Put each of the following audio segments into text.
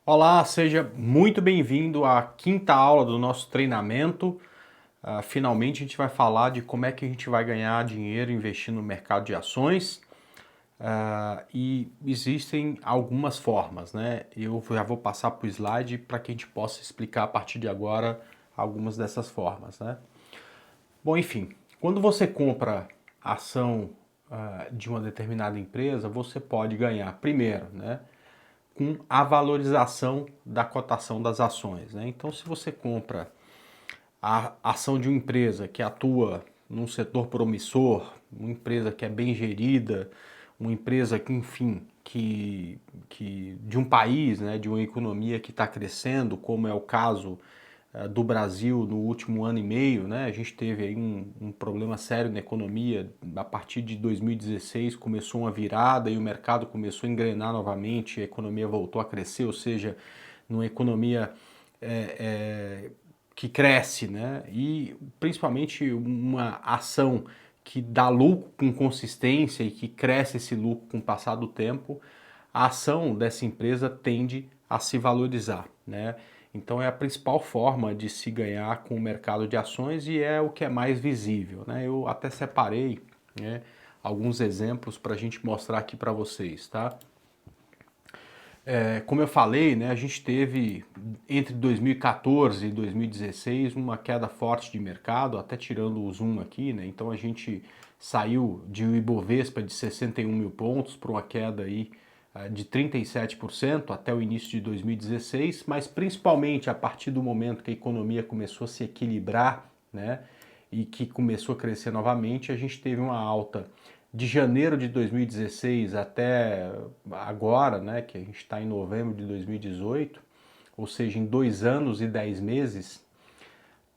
Olá, seja muito bem-vindo à quinta aula do nosso treinamento. Finalmente a gente vai falar de como é que a gente vai ganhar dinheiro investindo no mercado de ações. E existem algumas formas, né? Eu já vou passar para o slide para que a gente possa explicar a partir de agora algumas dessas formas, né? Bom, enfim, quando você compra ação de uma determinada empresa, você pode ganhar primeiro, né? Com a valorização da cotação das ações, né? Então, se você compra a ação de uma empresa que atua num setor promissor, uma empresa que é bem gerida, uma empresa que, enfim, que de um país, né, de uma economia que está crescendo, como é o caso do Brasil no último ano e meio, né? A gente teve aí um problema sério na economia. A partir de 2016 começou uma virada e o mercado começou a engrenar novamente, a economia voltou a crescer, ou seja, numa economia é, é, que cresce, né? E principalmente uma ação que dá lucro com consistência e que cresce esse lucro com o passar do tempo, a ação dessa empresa tende a se valorizar, né? Então é a principal forma de se ganhar com o mercado de ações e é o que é mais visível, né? Eu até separei, né, alguns exemplos para a gente mostrar aqui para vocês, tá? Como eu falei, né, a gente teve entre 2014 e 2016 uma queda forte de mercado, até tirando o zoom aqui, né? Então a gente saiu de um Ibovespa de 61 mil pontos para uma queda aí de 37% até o início de 2016, mas principalmente a partir do momento que a economia começou a se equilibrar, né, e que começou a crescer novamente, a gente teve uma alta de janeiro de 2016 até agora, né, que a gente está em novembro de 2018, ou seja, em 2 anos e 10 meses,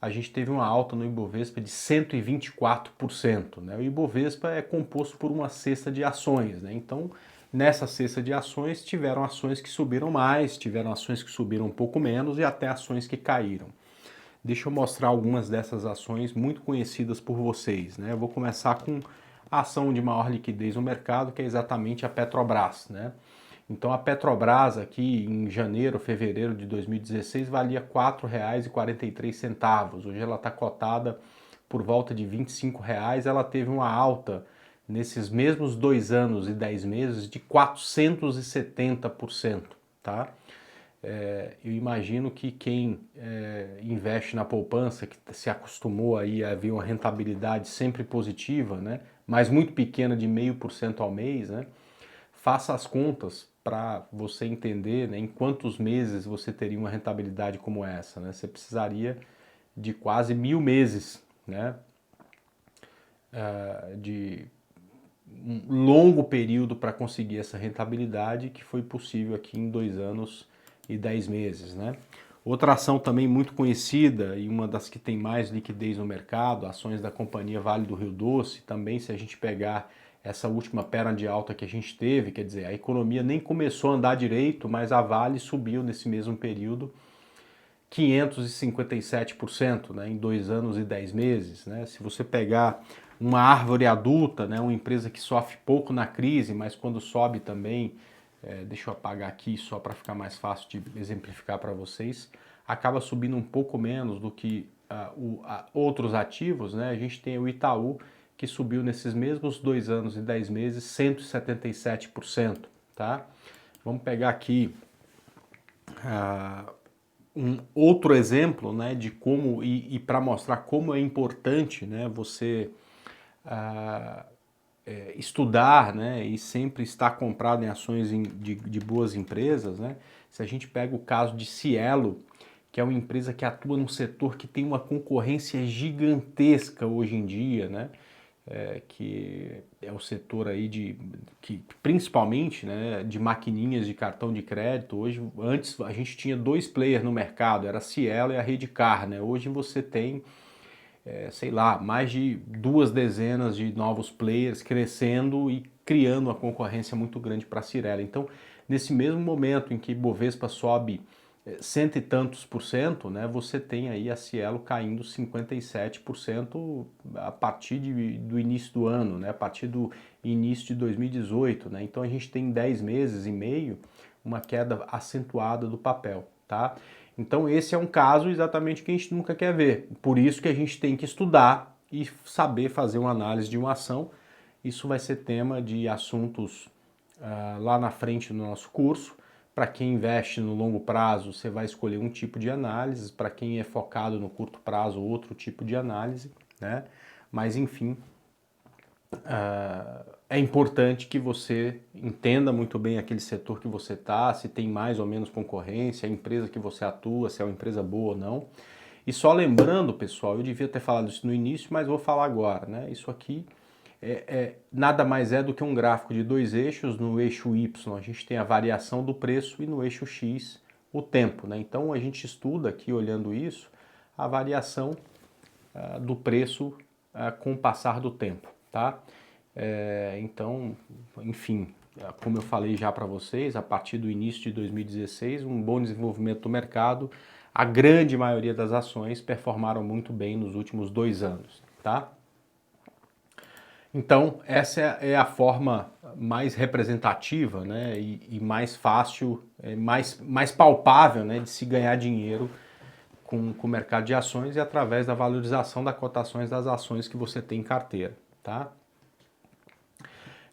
a gente teve uma alta no Ibovespa de 124%. Né? O Ibovespa é composto por uma cesta de ações, né? Então, nessa cesta de ações, tiveram ações que subiram mais, tiveram ações que subiram um pouco menos e até ações que caíram. Deixa eu mostrar algumas dessas ações muito conhecidas por vocês, né? Eu vou começar com a ação de maior liquidez no mercado, que é exatamente a Petrobras, né? Então a Petrobras aqui em janeiro, fevereiro de 2016 valia R$ 4,43. Hoje ela está cotada por volta de R$ 25. Ela teve uma alta nesses mesmos 2 anos e 10 meses de 470%, tá? Eu imagino que quem investe na poupança, que se acostumou aí a ver uma rentabilidade sempre positiva, né, mas muito pequena de 0,5% ao mês, né, faça as contas para você entender, né, em quantos meses você teria uma rentabilidade como essa. Né? Você precisaria de quase 1.000 meses, né, de um longo período para conseguir essa rentabilidade que foi possível aqui em 2 anos e 10 meses, né? Outra ação também muito conhecida e uma das que tem mais liquidez no mercado, ações da companhia Vale do Rio Doce, também se a gente pegar essa última perna de alta que a gente teve, quer dizer, a economia nem começou a andar direito, mas a Vale subiu nesse mesmo período 557%, né, em 2 anos e 10 meses. Né? Se você pegar uma árvore adulta, né, uma empresa que sofre pouco na crise, mas quando sobe também, deixa eu apagar aqui só para ficar mais fácil de exemplificar para vocês, acaba subindo um pouco menos do que outros ativos. Né? A gente tem o Itaú, que subiu nesses mesmos 2 anos e 10 meses 177%. Tá? Vamos pegar aqui um outro exemplo, né, de como e para mostrar como é importante, né, você ah, estudar, né, e sempre estar comprado em ações de boas empresas, né. Se a gente pega o caso de Cielo, que é uma empresa que atua num setor que tem uma concorrência gigantesca hoje em dia, né, que é o setor aí que principalmente, né, de maquininhas de cartão de crédito. Hoje, antes a gente tinha dois players no mercado, era a Cielo e a Redcar, né? Hoje você tem, sei lá, mais de 2 dezenas de novos players crescendo e criando uma concorrência muito grande para a Cirela. Então, nesse mesmo momento em que Bovespa sobe cento e tantos por cento, né, você tem aí a Cielo caindo 57% a partir do início do ano, né, a partir do início de 2018, né, então a gente tem 10 meses e meio uma queda acentuada do papel, tá? Então esse é um caso exatamente que a gente nunca quer ver, por isso que a gente tem que estudar e saber fazer uma análise de uma ação. Isso vai ser tema de assuntos lá na frente no nosso curso. Para quem investe no longo prazo, você vai escolher um tipo de análise. Para quem é focado no curto prazo, outro tipo de análise, né? Mas enfim, é importante que você entenda muito bem aquele setor que você está, se tem mais ou menos concorrência, a empresa que você atua, se é uma empresa boa ou não. E só lembrando, pessoal, eu devia ter falado isso no início, mas vou falar agora, né? Isso aqui nada mais é do que um gráfico de dois eixos. No eixo Y a gente tem a variação do preço e no eixo X o tempo, né? Então a gente estuda aqui, olhando isso, a variação do preço com o passar do tempo, tá? Então, enfim, como eu falei já para vocês, a partir do início de 2016, um bom desenvolvimento do mercado, a grande maioria das ações performaram muito bem nos últimos 2 anos, tá? Então, essa é a forma mais representativa, né, e mais fácil, mais palpável, né, de se ganhar dinheiro com o mercado de ações e através da valorização das cotações das ações que você tem em carteira, tá?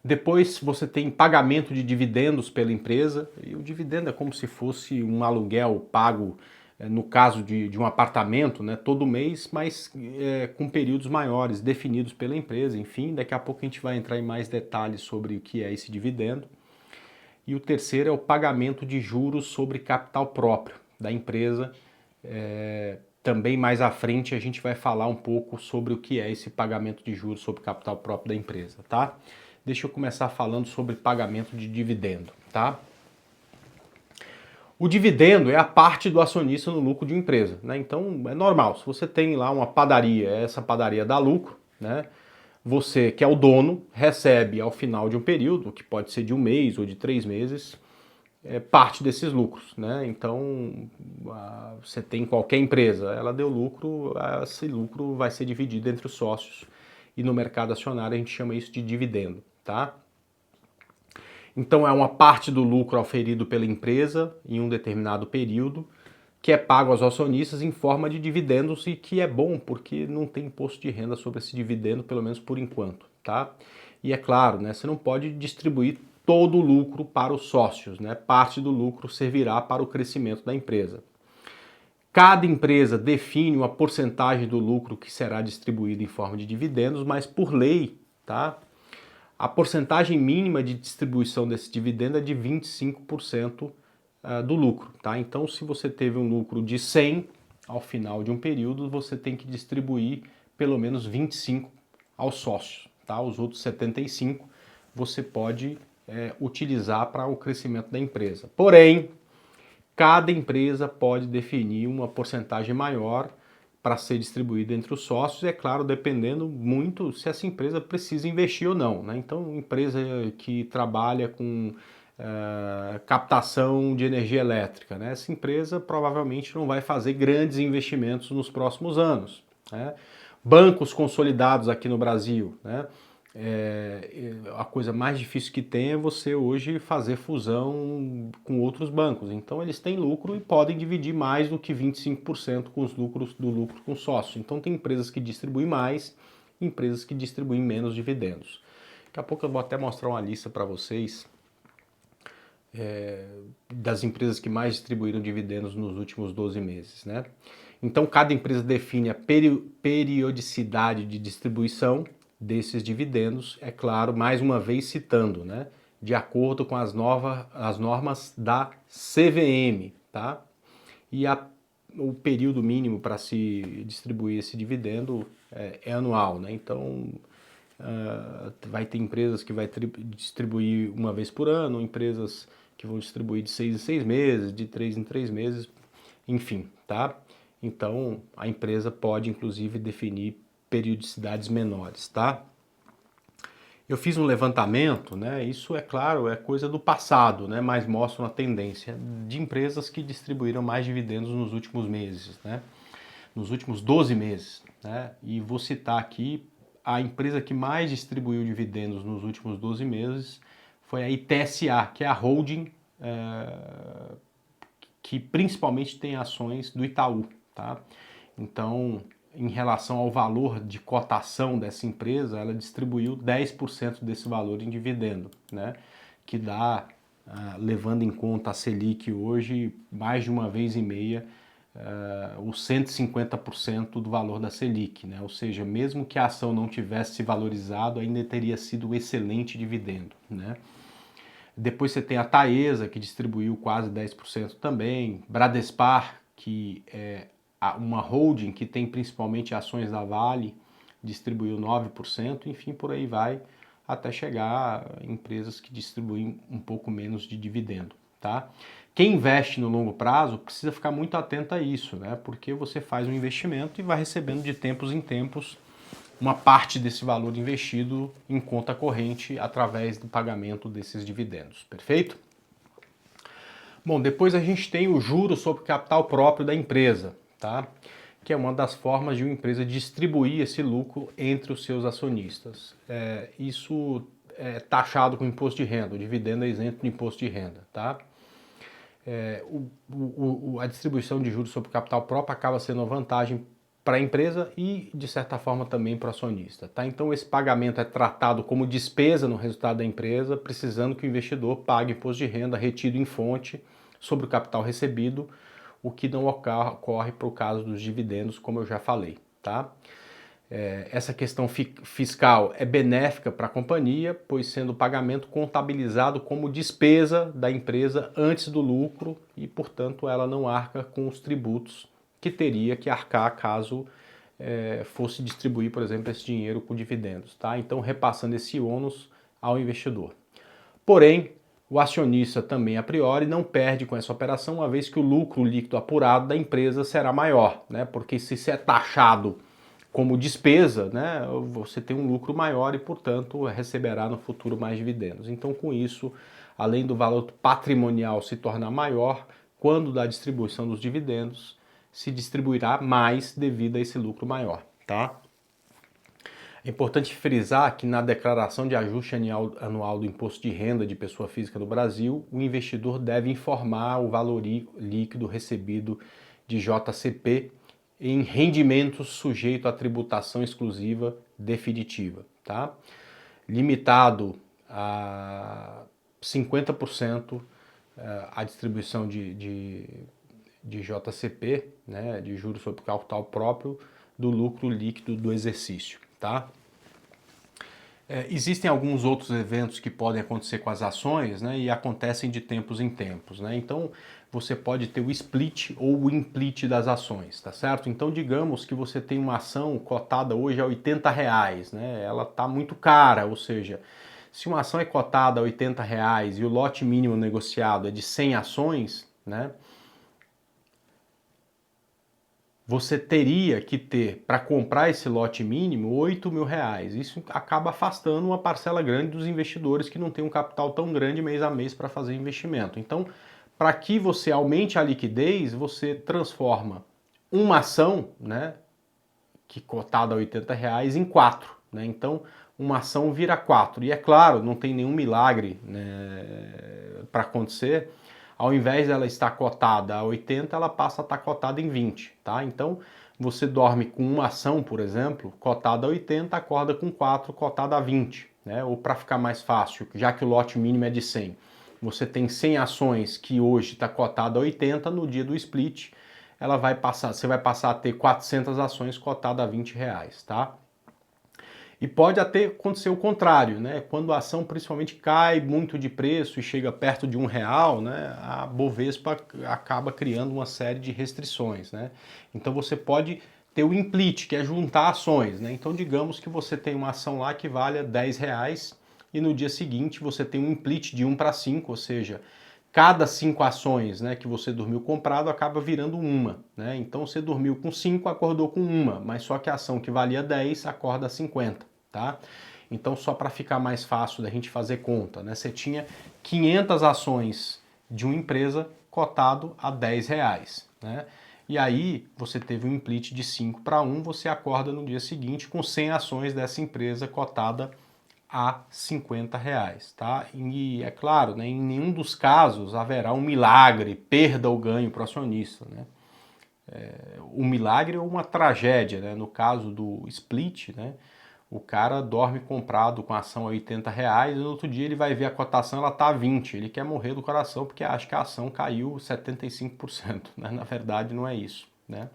Depois você tem pagamento de dividendos pela empresa, e o dividendo é como se fosse um aluguel pago, no caso de um apartamento, né, todo mês, mas com períodos maiores, definidos pela empresa. Enfim, daqui a pouco a gente vai entrar em mais detalhes sobre o que é esse dividendo. E o terceiro é o pagamento de juros sobre capital próprio da empresa. Também mais à frente a gente vai falar um pouco sobre o que é esse pagamento de juros sobre capital próprio da empresa, tá? Deixa eu começar falando sobre pagamento de dividendo, tá? O dividendo é a parte do acionista no lucro de uma empresa, né? Então é normal, se você tem lá uma padaria, essa padaria dá lucro, né? Você, que é o dono, recebe ao final de um período, que pode ser de um mês ou de 3 meses, parte desses lucros, né? Então você tem qualquer empresa, ela deu lucro, esse lucro vai ser dividido entre os sócios. E no mercado acionário a gente chama isso de dividendo, tá? Então é uma parte do lucro auferido pela empresa em um determinado período, que é pago aos acionistas em forma de dividendos, e que é bom porque não tem imposto de renda sobre esse dividendo, pelo menos por enquanto, tá? E é claro, né, você não pode distribuir todo o lucro para os sócios, né? Parte do lucro servirá para o crescimento da empresa. Cada empresa define uma porcentagem do lucro que será distribuído em forma de dividendos, mas por lei, tá? A porcentagem mínima de distribuição desse dividendo é de 25% do lucro, tá? Então, se você teve um lucro de 100 ao final de um período, você tem que distribuir pelo menos 25 aos sócios, tá? Os outros 75 você pode utilizar para o crescimento da empresa. Porém, cada empresa pode definir uma porcentagem maior para ser distribuído entre os sócios, é claro, dependendo muito se essa empresa precisa investir ou não, né? Então, empresa que trabalha com captação de energia elétrica, né? Essa empresa provavelmente não vai fazer grandes investimentos nos próximos anos, né? Bancos consolidados aqui no Brasil, né? A coisa mais difícil que tem é você hoje fazer fusão com outros bancos. Então eles têm lucro e podem dividir mais do que 25% com os lucros do lucro com sócio. Então tem empresas que distribuem mais, empresas que distribuem menos dividendos. Daqui a pouco eu vou até mostrar uma lista para vocês das empresas que mais distribuíram dividendos nos últimos 12 meses, né? Então cada empresa define a periodicidade de distribuição desses dividendos, é claro, mais uma vez citando, né? De acordo com as normas da CVM, tá? E o período mínimo para se distribuir esse dividendo é anual, né? Então vai ter empresas que vai distribuir uma vez por ano, empresas que vão distribuir de 6 em 6 meses, de 3 em 3 meses, enfim, tá? Então a empresa pode inclusive definir periodicidades menores, tá? Eu fiz um levantamento, né? Isso é claro, é coisa do passado, né? Mas mostra uma tendência de empresas que distribuíram mais dividendos nos últimos meses, né? Nos últimos 12 meses, né? E vou citar aqui a empresa que mais distribuiu dividendos nos últimos 12 meses foi a ITSA, que é a holding que principalmente tem ações do Itaú, tá? Então, em relação ao valor de cotação dessa empresa, ela distribuiu 10% desse valor em dividendo, né? Que dá, levando em conta a Selic hoje, mais de uma vez e meia, os 150% do valor da Selic, né? Ou seja, mesmo que a ação não tivesse se valorizado, ainda teria sido um excelente dividendo, né? Depois você tem a Taesa, que distribuiu quase 10% também, Bradespar, que é uma holding que tem principalmente ações da Vale, distribuiu 9%, enfim, por aí vai, até chegar a empresas que distribuem um pouco menos de dividendo, tá? Quem investe no longo prazo precisa ficar muito atento a isso, né? Porque você faz um investimento e vai recebendo de tempos em tempos uma parte desse valor investido em conta corrente através do pagamento desses dividendos, perfeito? Bom, depois a gente tem o juro sobre o capital próprio da empresa, tá? Que é uma das formas de uma empresa distribuir esse lucro entre os seus acionistas. Isso é taxado com imposto de renda, o dividendo é isento de imposto de renda, tá? A distribuição de juros sobre o capital próprio acaba sendo uma vantagem para a empresa e, de certa forma, também para o acionista. Tá? Então, esse pagamento é tratado como despesa no resultado da empresa, precisando que o investidor pague imposto de renda retido em fonte sobre o capital recebido, o que não ocorre para o caso dos dividendos, como eu já falei. Tá? Essa questão fiscal é benéfica para a companhia, pois sendo o pagamento contabilizado como despesa da empresa antes do lucro e, portanto, ela não arca com os tributos que teria que arcar caso fosse distribuir, por exemplo, esse dinheiro com dividendos. Tá? Então, repassando esse ônus ao investidor. Porém, o acionista também, a priori, não perde com essa operação, uma vez que o lucro líquido apurado da empresa será maior, né? Porque se isso é taxado como despesa, né, você tem um lucro maior e, portanto, receberá no futuro mais dividendos. Então, com isso, além do valor patrimonial se tornar maior, quando da distribuição dos dividendos, se distribuirá mais devido a esse lucro maior, tá? É importante frisar que na declaração de ajuste anual do imposto de renda de pessoa física no Brasil, o investidor deve informar o valor líquido recebido de JCP em rendimentos sujeito à tributação exclusiva definitiva, tá? Limitado a 50% a distribuição de JCP, né, de juros sobre capital próprio, do lucro líquido do exercício, tá? Existem alguns outros eventos que podem acontecer com as ações, né, e acontecem de tempos em tempos, né? Então você pode ter o split ou o implit das ações, tá certo? Então digamos que você tem uma ação cotada hoje a R$ 80, né? Ela está muito cara, ou seja, se uma ação é cotada a R$ 80 e o lote mínimo negociado é de 100 ações, né? Você teria que ter, para comprar esse lote mínimo, R$ 8.000. Isso acaba afastando uma parcela grande dos investidores que não tem um capital tão grande mês a mês para fazer investimento. Então, para que você aumente a liquidez, você transforma uma ação, né, que cotada a R$ 80 em 4. Né? Então, uma ação vira 4. E é claro, não tem nenhum milagre, né, para acontecer. Ao invés dela estar cotada a 80, ela passa a estar cotada em 20, tá? Então, você dorme com uma ação, por exemplo, cotada a 80, acorda com 4, cotada a 20, né? Ou para ficar mais fácil, já que o lote mínimo é de 100, você tem 100 ações que hoje está cotada a 80, no dia do split, você vai passar a ter 400 ações cotadas a R$ 20, tá? E pode até acontecer o contrário, né? Quando a ação principalmente cai muito de preço e chega perto de R$ 1, né? A Bovespa acaba criando uma série de restrições, né? Então você pode ter o implit, que é juntar ações, né? Então digamos que você tem uma ação lá que vale R$ 10 e no dia seguinte você tem um implit de 1:5, ou seja, cada 5 ações, né, que você dormiu comprado acaba virando uma, né? Então você dormiu com 5, acordou com uma, mas só que a ação que valia 10 acorda 50, tá? Então, só para ficar mais fácil da gente fazer conta, né? Você tinha 500 ações de uma empresa cotado a R$10, né? E aí você teve um split de 5-1, você acorda no dia seguinte com 100 ações dessa empresa cotada a R$50, tá? E é claro, né, em nenhum dos casos haverá um milagre, perda ou ganho para o acionista, né? Um milagre ou uma tragédia, né? No caso do split, né? O cara dorme comprado com a ação a R$80 e no outro dia ele vai ver a cotação, ela tá a 20. Ele quer morrer do coração porque acha que a ação caiu 75%, né? Na verdade não é isso, né?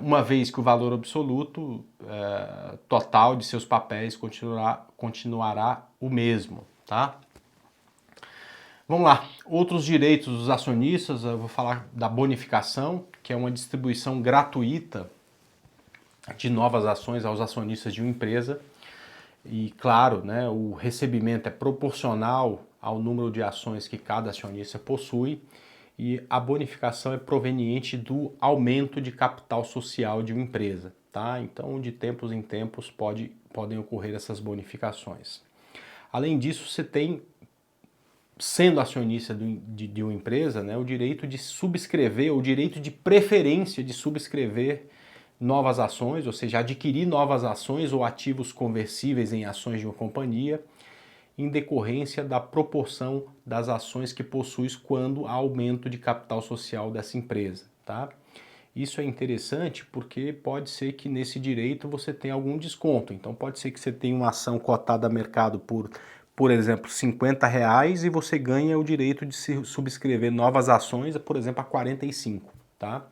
Uma vez que o valor absoluto total de seus papéis continuará o mesmo, tá? Vamos lá, outros direitos dos acionistas, eu vou falar da bonificação, que é uma distribuição gratuita de novas ações aos acionistas de uma empresa. E claro, né, o recebimento é proporcional ao número de ações que cada acionista possui e a bonificação é proveniente do aumento de capital social de uma empresa, tá? Então, de tempos em tempos podem ocorrer essas bonificações. Além disso, você tem, sendo acionista de uma empresa, né, o direito de subscrever, o direito de preferência de subscrever novas ações, ou seja, adquirir novas ações ou ativos conversíveis em ações de uma companhia, em decorrência da proporção das ações que possui quando há aumento de capital social dessa empresa, tá? Isso é interessante porque pode ser que nesse direito você tenha algum desconto. Então pode ser que você tenha uma ação cotada a mercado por exemplo, R$50 e você ganha o direito de se subscrever novas ações, por exemplo, a 45, tá?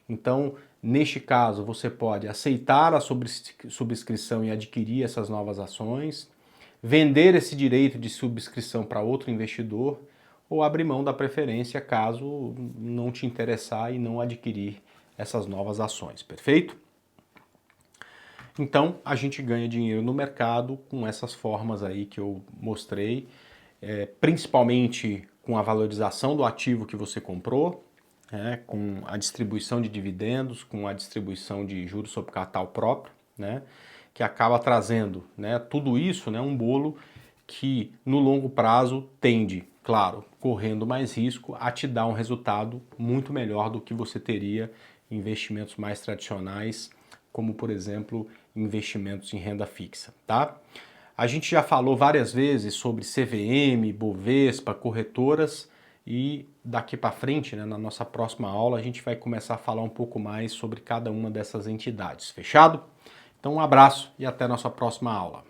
Então, neste caso, você pode aceitar a subscrição e adquirir essas novas ações, vender esse direito de subscrição para outro investidor ou abrir mão da preferência caso não te interessar e não adquirir essas novas ações, perfeito? Então a gente ganha dinheiro no mercado com essas formas aí que eu mostrei, principalmente com a valorização do ativo que você comprou, com a distribuição de dividendos, com a distribuição de juros sobre capital próprio, né, que acaba trazendo, né, tudo isso, né, um bolo que no longo prazo tende, claro, correndo mais risco, a te dar um resultado muito melhor do que você teria em investimentos mais tradicionais, como por exemplo, investimentos em renda fixa, tá? A gente já falou várias vezes sobre CVM, Bovespa, corretoras e daqui para frente, né, na nossa próxima aula, a gente vai começar a falar um pouco mais sobre cada uma dessas entidades, fechado? Então um abraço e até a nossa próxima aula.